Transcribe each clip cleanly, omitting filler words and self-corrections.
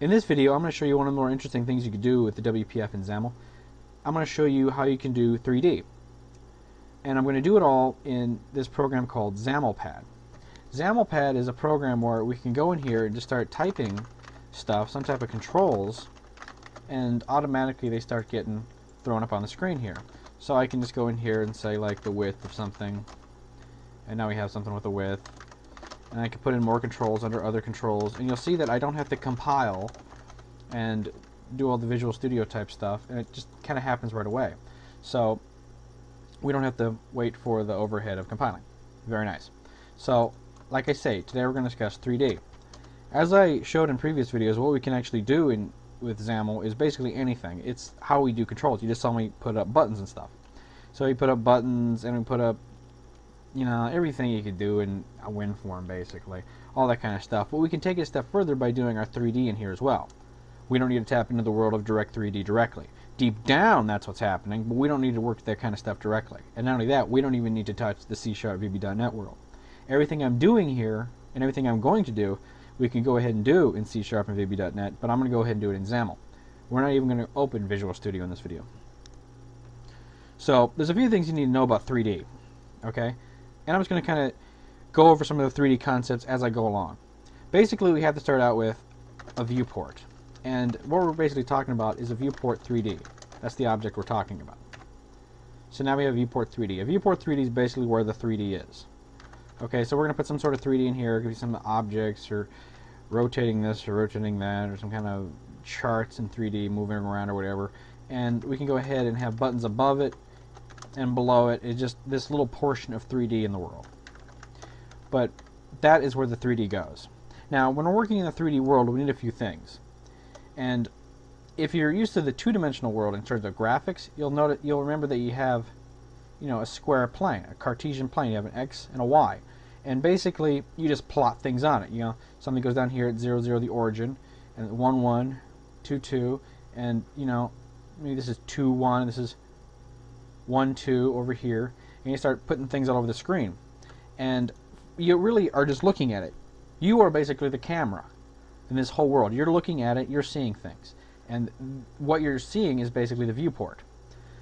In this video, I'm going to show you one of the more interesting things you could do with the WPF and XAML. I'm going to show you how you can do 3D. And I'm going to do it all in this program called XAMLpad. XAMLpad is a program where we can go in here and just start typing stuff, some type of controls, and automatically they start getting thrown up on the screen here. So I can just go in here and say like the width of something, and now we have something with a width. And I can put in more controls under other controls, and you'll see that I don't have to compile and do all the Visual Studio type stuff, and it just kind of happens right away. So we don't have to wait for the overhead of compiling. Very nice. So like I say, today we're going to discuss 3D. As I showed in previous videos, what we can actually do with XAML is basically anything. It's how we do controls. You just saw me put up buttons and stuff. So we put up buttons, and we put up, you know, everything you could do in a WinForm, basically. All that kind of stuff. But we can take it a step further by doing our 3D in here as well. We don't need to tap into the world of direct 3D directly. Deep down, that's what's happening, but we don't need to work that kind of stuff directly. And not only that, we don't even need to touch the C# VB.NET world. Everything I'm doing here, and everything I'm going to do, we can go ahead and do in C# and VB.NET, but I'm going to go ahead and do it in XAML. We're not even going to open Visual Studio in this video. So, there's a few things you need to know about 3D. Okay? And I'm just going to kind of go over some of the 3D concepts as I go along. Basically, we have to start out with a viewport. And what we're basically talking about is a viewport 3D. That's the object we're talking about. So now we have viewport 3D. A viewport 3D is basically where the 3D is. Okay, so we're going to put some sort of 3D in here. It could be some objects, or rotating this, or rotating that, or some kind of charts in 3D moving around or whatever. And we can go ahead and have buttons above it and below it. It's just this little portion of 3D in the world. But that is where the 3D goes. Now, when we're working in the 3D world, we need a few things. And if you're used to the two-dimensional world in terms of graphics, you'll remember that you have, you know, a square plane, a Cartesian plane. You have an X and a Y. And basically, you just plot things on it. You know, something goes down here at 0, 0, the origin, and 1, 1, 2, 2, and, you know, maybe this is 2, 1, this is 1, 2 over here, and you start putting things all over the screen. And you really are just looking at it. You are basically the camera in this whole world. You're looking at it, you're seeing things. And what you're seeing is basically the viewport.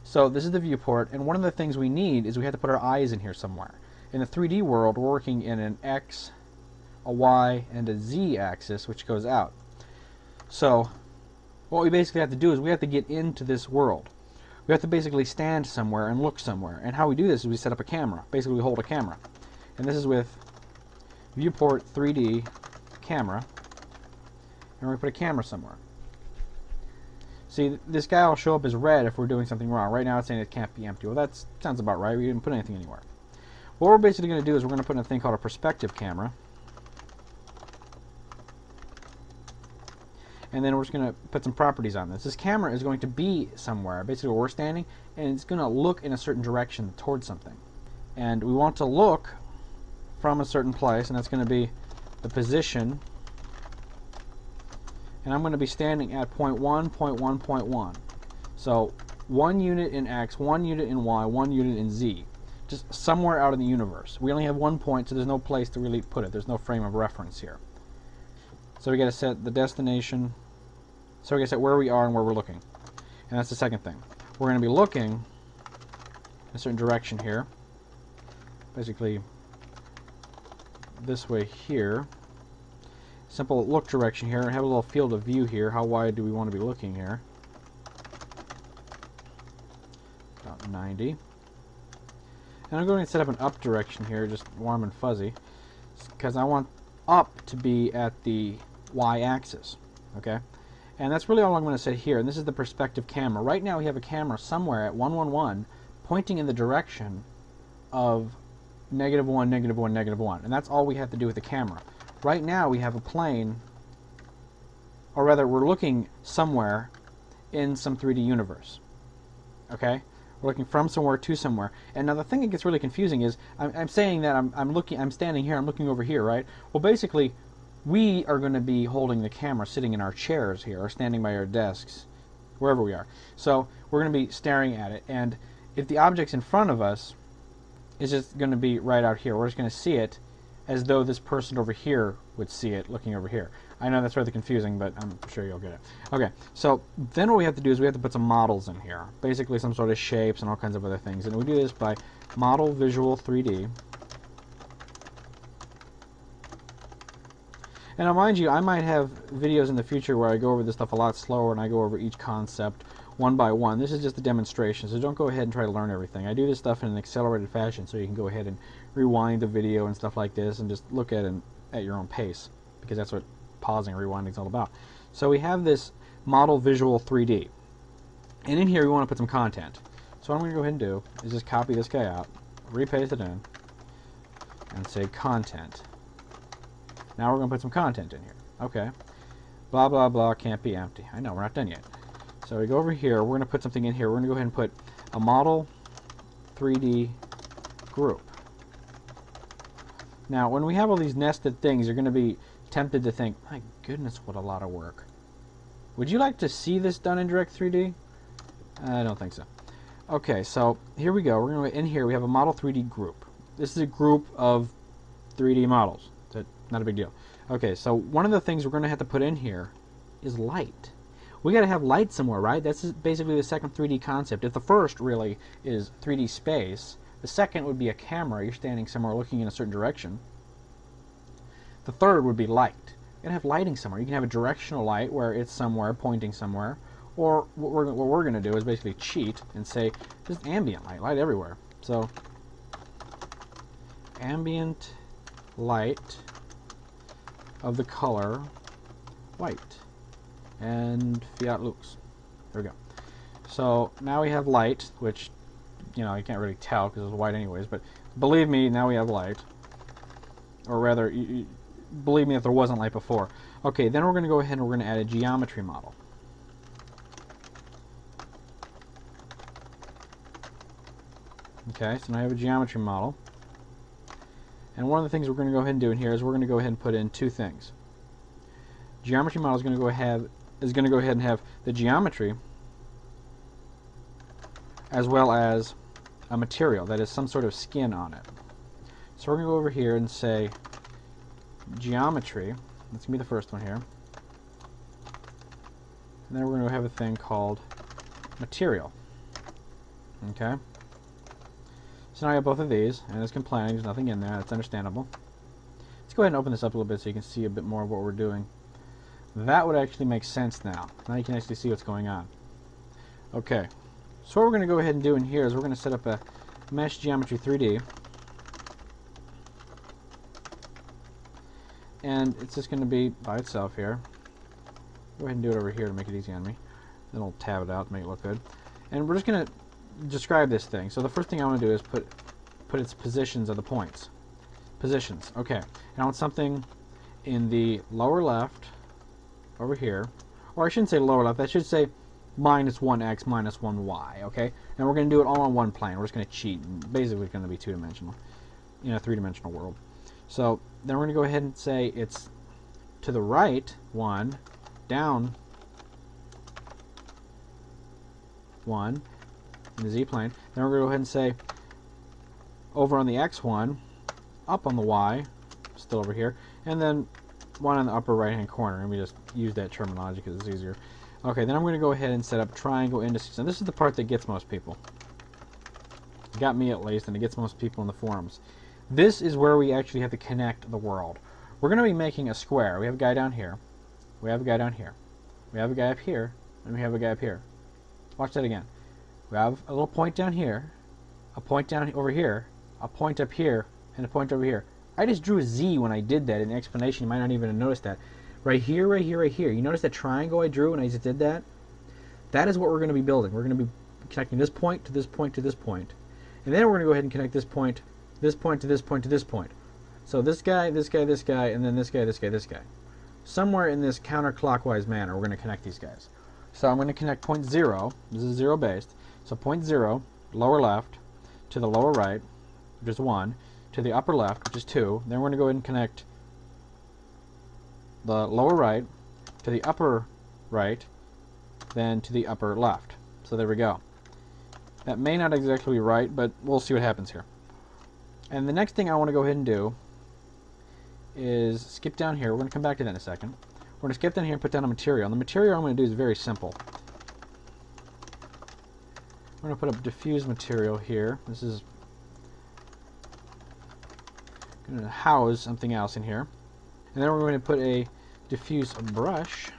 So this is the viewport, and one of the things we need is we have to put our eyes in here somewhere. In the 3D world, we're working in an X, a Y, and a Z axis, which goes out. So what we basically have to do is we have to get into this world. We have to basically stand somewhere and look somewhere. And how we do this is we set up a camera. Basically, we hold a camera. And this is with viewport 3D camera. And we're going to put a camera somewhere. See, this guy will show up as red if we're doing something wrong. Right now it's saying it can't be empty. Well, that sounds about right. We didn't put anything anywhere. What we're basically going to do is we're going to put in a thing called a perspective camera. And then we're just going to put some properties on this. This camera is going to be somewhere, basically where we're standing, and it's going to look in a certain direction towards something. And we want to look from a certain place, and that's going to be the position. And I'm going to be standing at point 1, point 1, point 1. So 1 unit in X, 1 unit in Y, 1 unit in Z. Just somewhere out in the universe. We only have 1 point, so there's no place to really put it. There's no frame of reference here. So we got to set the destination. So we got to set where we are and where we're looking. And that's the second thing. We're going to be looking in a certain direction here. Basically this way here. Simple look direction here, and have a little field of view here. How wide do we want to be looking here? About 90. And I'm going to set up an up direction here, just warm and fuzzy, because I want up to be at the y-axis. Okay? And that's really all I'm going to set here. And this is the perspective camera. Right now we have a camera somewhere at 111 pointing in the direction of -1, -1, -1. And that's all we have to do with the camera. Right now we have a plane, or rather we're looking somewhere in some 3D universe. Okay? We're looking from somewhere to somewhere. And now the thing that gets really confusing is I'm saying that I'm standing here, I'm looking over here, right? Well, basically we are going to be holding the camera sitting in our chairs here, or standing by our desks, wherever we are. So we're going to be staring at it, and if the object's in front of us, it's just going to be right out here. We're just going to see it as though this person over here would see it looking over here. I know that's rather confusing, but I'm sure you'll get it. Okay, so then what we have to do is we have to put some models in here. Basically some sort of shapes and all kinds of other things. And we do this by Model Visual 3D. And now mind you, I might have videos in the future where I go over this stuff a lot slower and I go over each concept one by one. This is just a demonstration, so don't go ahead and try to learn everything. I do this stuff in an accelerated fashion so you can go ahead and rewind the video and stuff like this and just look at it at your own pace, because that's what pausing and rewinding is all about. So we have this Model Visual 3D, and in here we want to put some content. So what I'm going to go ahead and do is just copy this guy out, repaste it in, and say content. Now we're going to put some content in here. Okay. Blah, blah, blah, can't be empty. I know, we're not done yet. So we go over here, we're going to put something in here. We're going to go ahead and put a Model 3D group. Now, when we have all these nested things, you're going to be tempted to think, my goodness, what a lot of work. Would you like to see this done in Direct 3D? I don't think so. Okay, so here we go. We're going to in here, we have a Model 3D group. This is a group of 3D models. Not a big deal. Okay, so one of the things we're going to have to put in here is light. We got to have light somewhere, right? That's basically the second 3D concept. If the first really is 3D space, the second would be a camera. You're standing somewhere looking in a certain direction. The third would be light. You gotta have lighting somewhere. You can have a directional light where it's somewhere, pointing somewhere. Or what we're going to do is basically cheat and say just ambient light, light everywhere. So ambient light of the color white, and Fiat Lux. There we go. So now we have light, which, you know, you can't really tell because it's white anyways, but believe me, now we have light. Or rather, believe me if there wasn't light before. Okay, then we're going to go ahead and we're going to add a geometry model. Okay, so now I have a geometry model. And one of the things we're going to go ahead and do in here is we're going to go ahead and put in two things. Geometry model is going to go ahead and have the geometry as well as a material that is some sort of skin on it. So we're going to go over here and say geometry. That's going to be the first one here. And then we're going to have a thing called material. Okay. So now I have both of these, and it's complaining there's nothing in there. That's understandable. Let's go ahead and open this up a little bit so you can see a bit more of what we're doing. That would actually make sense now. Now you can actually see what's going on. Okay. So what we're going to go ahead and do in here is we're going to set up a Mesh Geometry 3D. And it's just going to be by itself here. Go ahead and do it over here to make it easy on me. Then we'll tab it out to make it look good. And we're just going to describe this thing. So the first thing I want to do is put its positions of the points. Positions. Okay. And I want something in the lower left over here. Or I shouldn't say lower left. I should say minus 1x minus 1y. Okay. And we're going to do it all on one plane. We're just going to cheat. Basically, it's going to be two-dimensional in a three-dimensional world. So then we're going to go ahead and say it's to the right 1, down 1 in the z-plane. Then we're going to go ahead and say over on the x1, up on the y, still over here, and then 1 on the upper right-hand corner. And we just use that terminology because it's easier. Okay, then I'm going to go ahead and set up triangle indices. And this is the part that gets most people. It got me at least, and it gets most people in the forums. This is where we actually have to connect the world. We're going to be making a square. We have a guy down here. We have a guy down here. We have a guy up here. And we have a guy up here. Watch that again. We have a little point down here, a point down over here, a point up here, and a point over here. I just drew a Z when I did that in the explanation. You might not even have noticed that. Right here, right here, right here. You notice that triangle I drew when I just did that? That is what we're going to be building. We're going to be connecting this point to this point to this point. And then we're going to go ahead and connect this point to this point to this point to this point. So this guy, this guy, this guy, and then this guy, this guy, this guy. Somewhere in this counterclockwise manner, we're going to connect these guys. So I'm going to connect point 0. This is 0 based. So point 0, lower left, to the lower right, which is 1, to the upper left, which is 2. Then we're going to go ahead and connect the lower right to the upper right, then to the upper left. So there we go. That may not exactly be right, but we'll see what happens here. And the next thing I want to go ahead and do is skip down here. We're going to come back to that in a second. We're going to skip down here and put down a material. And the material I'm going to do is very simple. We're going to put a diffuse material here. This is going to house something else in here. And then we're going to put a diffuse brush.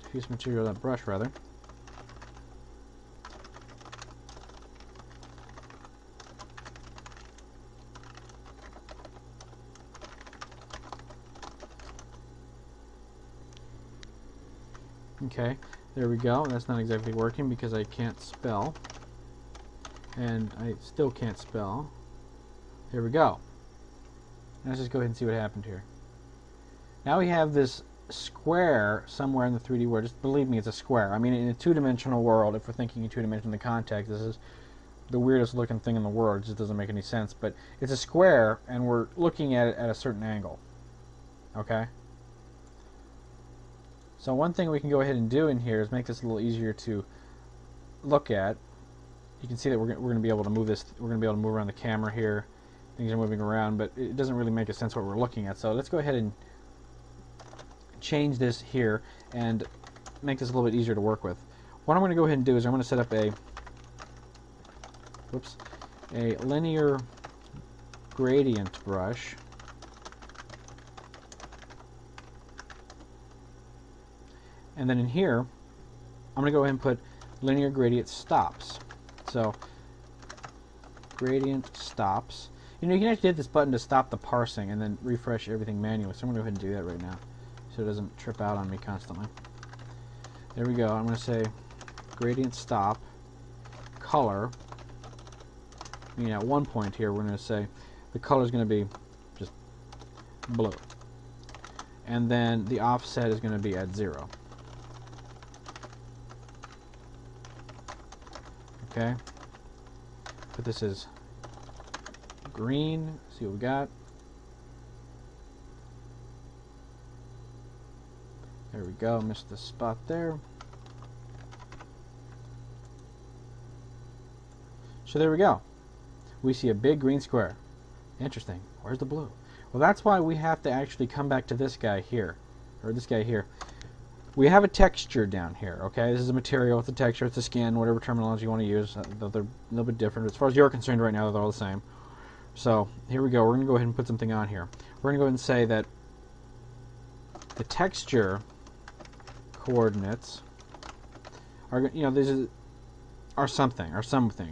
Diffuse material, that brush rather. Okay, there we go. That's not exactly working because I can't spell. And I still can't spell. There we go. Let's just go ahead and see what happened here. Now we have this square somewhere in the 3D world. Just believe me, it's a square. I mean, in a two-dimensional world, if we're thinking in two-dimensional context, this is the weirdest looking thing in the world. It just doesn't make any sense. But it's a square, and we're looking at it at a certain angle. Okay? So one thing we can go ahead and do in here is make this a little easier to look at. You can see that we're going to be able to move this. We're going to be able to move around the camera here. Things are moving around, but it doesn't really make a sense what we're looking at. So let's go ahead and change this here and make this a little bit easier to work with. What I'm going to go ahead and do is I'm going to set up a linear gradient brush. And then in here, I'm going to go ahead and put linear gradient stops. So, gradient stops. You know, you can actually hit this button to stop the parsing and then refresh everything manually. So I'm going to go ahead and do that right now so it doesn't trip out on me constantly. There we go. I'm going to say gradient stop, color. I mean, at one point here, we're going to say the color is going to be just blue. And then the offset is going to be at 0. Okay, put this as green, see what we got. There we go, missed the spot there. So there we go. We see a big green square. Interesting. Where's the blue? Well, that's why we have to actually come back to this guy here, or this guy here. We have a texture down here, okay? This is a material, it's a texture, it's a skin, whatever terminology you want to use. They're a little bit different. As far as you're concerned right now, they're all the same. So, here we go. We're going to go ahead and put something on here. We're going to go ahead and say that the texture coordinates are, you know, are something,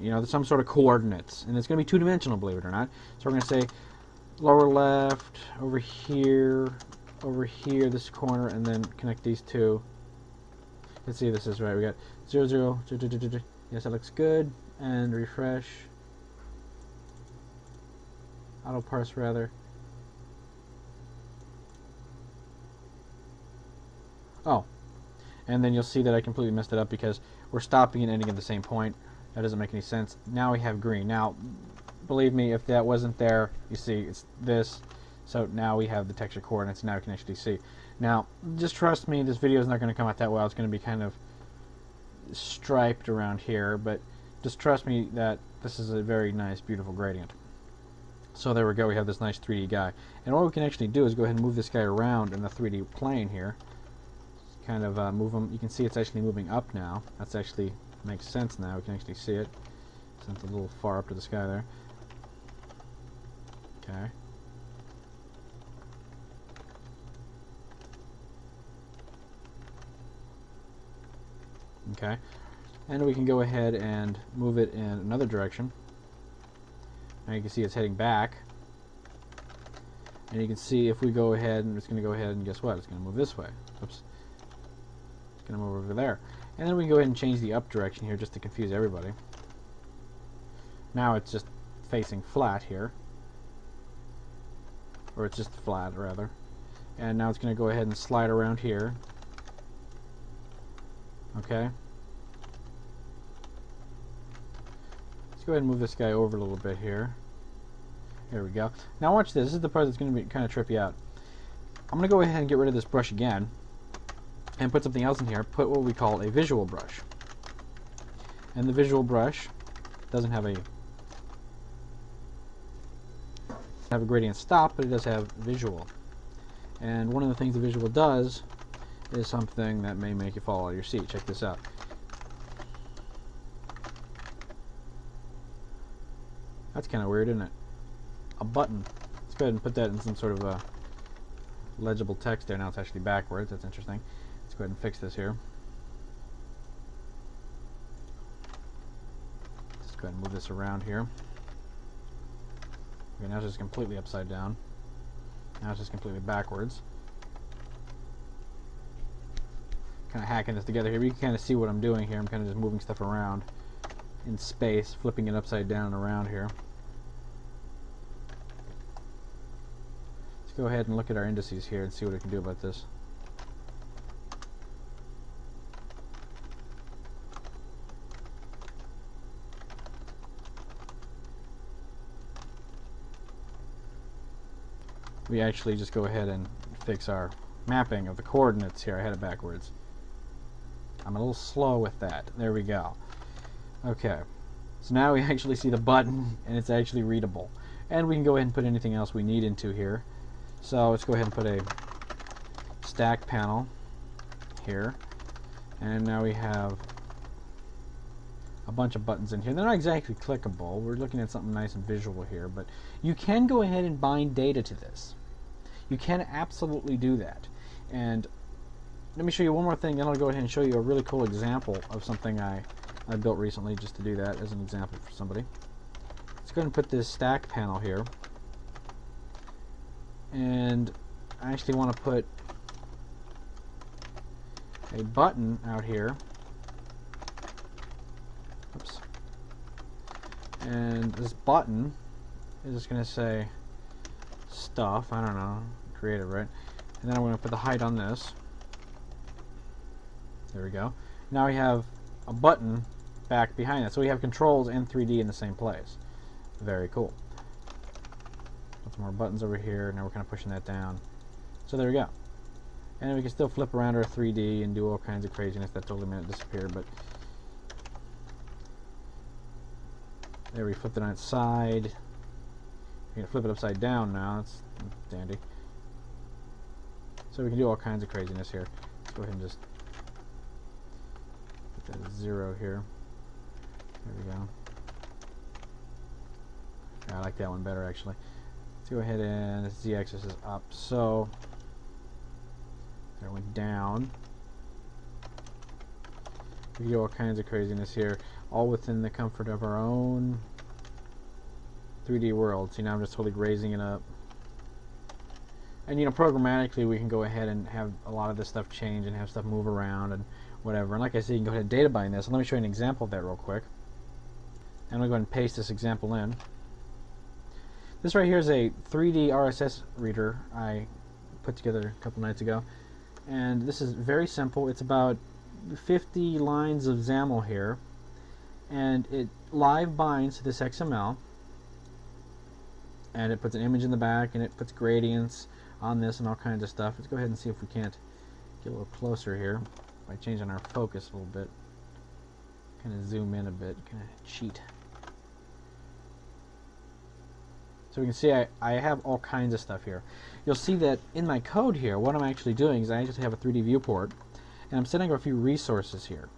you know, some sort of coordinates. And it's going to be two-dimensional, believe it or not. So we're going to say lower left, over here, this corner, and then connect these two. Let's see if this is right. We got 0, 0, yes, that looks good. And refresh. Auto parse rather. Oh, and then you'll see that I completely messed it up because we're stopping and ending at the same point. That doesn't make any sense. Now we have green. Now, believe me, if that wasn't there, you see it's this. So now we have the texture coordinates. Now we can actually see. Now, just trust me, this video is not going to come out that well. It's going to be kind of striped around here, but just trust me that this is a very nice, beautiful gradient. So there we go. We have this nice 3D guy. And what we can actually do is go ahead and move this guy around in the 3D plane here. Kind of move him. You can see it's actually moving up now. That's actually makes sense now. We can actually see it. Since it's a little far up to the sky there. Okay. Okay, and we can go ahead and move it in another direction. Now you can see it's heading back. And you can see if we go ahead, and it's going to go ahead and guess what? It's going to move this way. Oops. It's going to move over there. And then we can go ahead and change the up direction here just to confuse everybody. Now it's just facing flat here. Or it's just flat, rather. And now it's going to go ahead and slide around here. Okay. Let's go ahead and move this guy over a little bit here. There we go. Now watch this. This is the part that's going to be kind of trip you out. I'm going to go ahead and get rid of this brush again and put something else in here. Put what we call a visual brush. And the visual brush doesn't have a have a gradient stop, but it does have visual. And one of the things the visual does is something that may make you fall out of your seat. Check this out. That's kind of weird, isn't it? A button. Let's go ahead and put that in some sort of a legible text there. Now it's actually backwards. That's interesting. Let's go ahead and fix this here. Let's go ahead and move this around here. Okay, now it's just completely upside down. Now it's just completely backwards. Kind of hacking this together here, but you can kind of see what I'm doing here. I'm kind of just moving stuff around in space, flipping it upside down and around here. Let's go ahead and look at our indices here and see what we can do about this. We actually just go ahead and fix our mapping of the coordinates here. I had it backwards. I'm a little slow with that. There we go. Okay, so now we actually see the button and it's actually readable. And we can go ahead and put anything else we need into here. So let's go ahead and put a stack panel here. And now we have a bunch of buttons in here. They're not exactly clickable. We're looking at something nice and visual here, but you can go ahead and bind data to this. You can absolutely do that. And let me show you one more thing, then I'll go ahead and show you a really cool example of something I built recently, just to do that as an example for somebody. Let's go ahead and put this stack panel here. And I actually want to put a button out here. Oops. And this button is just going to say stuff, I don't know, creative, right? And then I'm going to put the height on this. There we go. Now we have a button back behind that. So we have controls and 3D in the same place. Very cool. Put some more buttons over here. Now we're kind of pushing that down. So there we go. And we can still flip around our 3D and do all kinds of craziness. That totally made it disappear, but there we flipped it on its side. We're going to flip it upside down now. That's dandy. So we can do all kinds of craziness here. Let's go ahead and just put that at 0 here. There we go. I like that one better, actually. Let's go ahead and the z-axis is up. So there, went down. We can do all kinds of craziness here, all within the comfort of our own 3D world. See, now I'm just totally raising it up. And, you know, programmatically we can go ahead and have a lot of this stuff change and have stuff move around and whatever. And like I said, you can go ahead and data bind this. And let me show you an example of that real quick. And I'm going to go ahead and paste this example in. This right here is a 3D RSS reader I put together a couple nights ago. And this is very simple. It's about 50 lines of XAML here. And it live binds to this XML. And it puts an image in the back, and it puts gradients on this and all kinds of stuff. Let's go ahead and see if we can't get a little closer here by changing our focus a little bit. Kind of zoom in a bit, kind of cheat. So we can see I have all kinds of stuff here. You'll see that in my code here, what I'm actually doing is I actually have a 3D viewport, and I'm setting up a few resources here.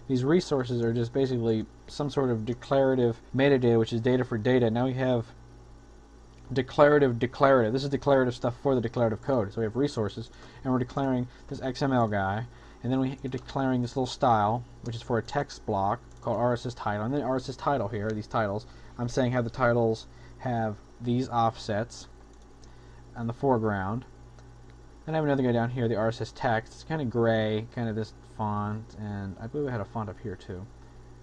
These resources are just basically some sort of declarative metadata, which is data for data. Now we have declarative. This is declarative stuff for the declarative code. So we have resources, and we're declaring this XML guy, and then we're declaring this little style, which is for a text block called RSS title. And then RSS title here, these titles, I'm saying have the titles have these offsets on the foreground. And I have another guy down here, the RSS text. It's kind of gray, kind of this font, and I believe I had a font up here too.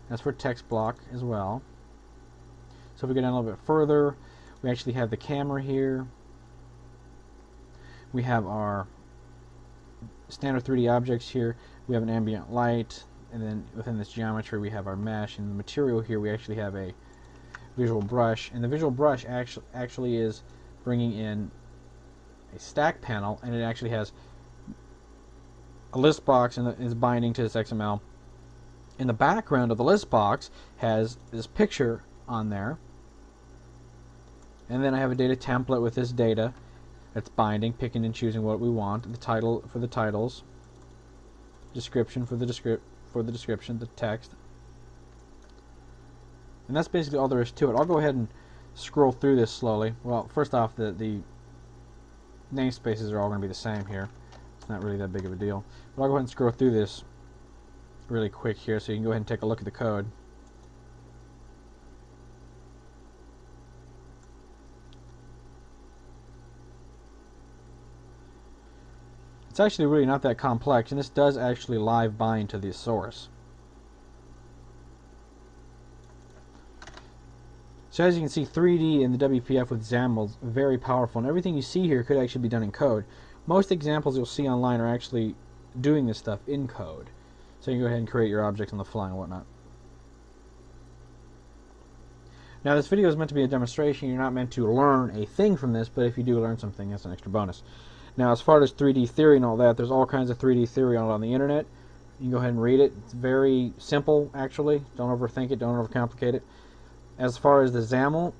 That's for text block as well. So if we go down a little bit further, we actually have the camera here. We have our standard 3D objects here. We have an ambient light, and then within this geometry we have our mesh, and the material here we actually have a visual brush, and the visual brush actually is bringing in a stack panel, and it actually has a list box and is binding to this XML. In the background of the list box has this picture on there, And then I have a data template with this data that's binding, picking and choosing what we want. The title for the titles, description for the description, the text. And that's basically all there is to it. I'll go ahead and scroll through this slowly. Well, first off, the namespaces are all going to be the same here. It's not really that big of a deal. But I'll go ahead and scroll through this really quick here so you can go ahead and take a look at the code. It's actually really not that complex, and this does actually live bind to the source. So as you can see, 3D and the WPF with XAML is very powerful, and everything you see here could actually be done in code. Most examples you'll see online are actually doing this stuff in code. So you can go ahead and create your objects on the fly and whatnot. Now this video is meant to be a demonstration. You're not meant to learn a thing from this, but if you do learn something, that's an extra bonus. Now as far as 3D theory and all that, there's all kinds of 3D theory on the internet. You can go ahead and read it. It's very simple, actually. Don't overthink it, don't overcomplicate it. As far as the XAML,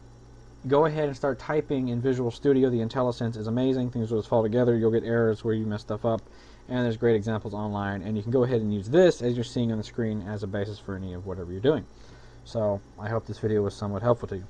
go ahead and start typing in Visual Studio. The IntelliSense is amazing. Things will just fall together. You'll get errors where you mess stuff up. And there's great examples online. And you can go ahead and use this, as you're seeing on the screen, as a basis for any of whatever you're doing. So I hope this video was somewhat helpful to you.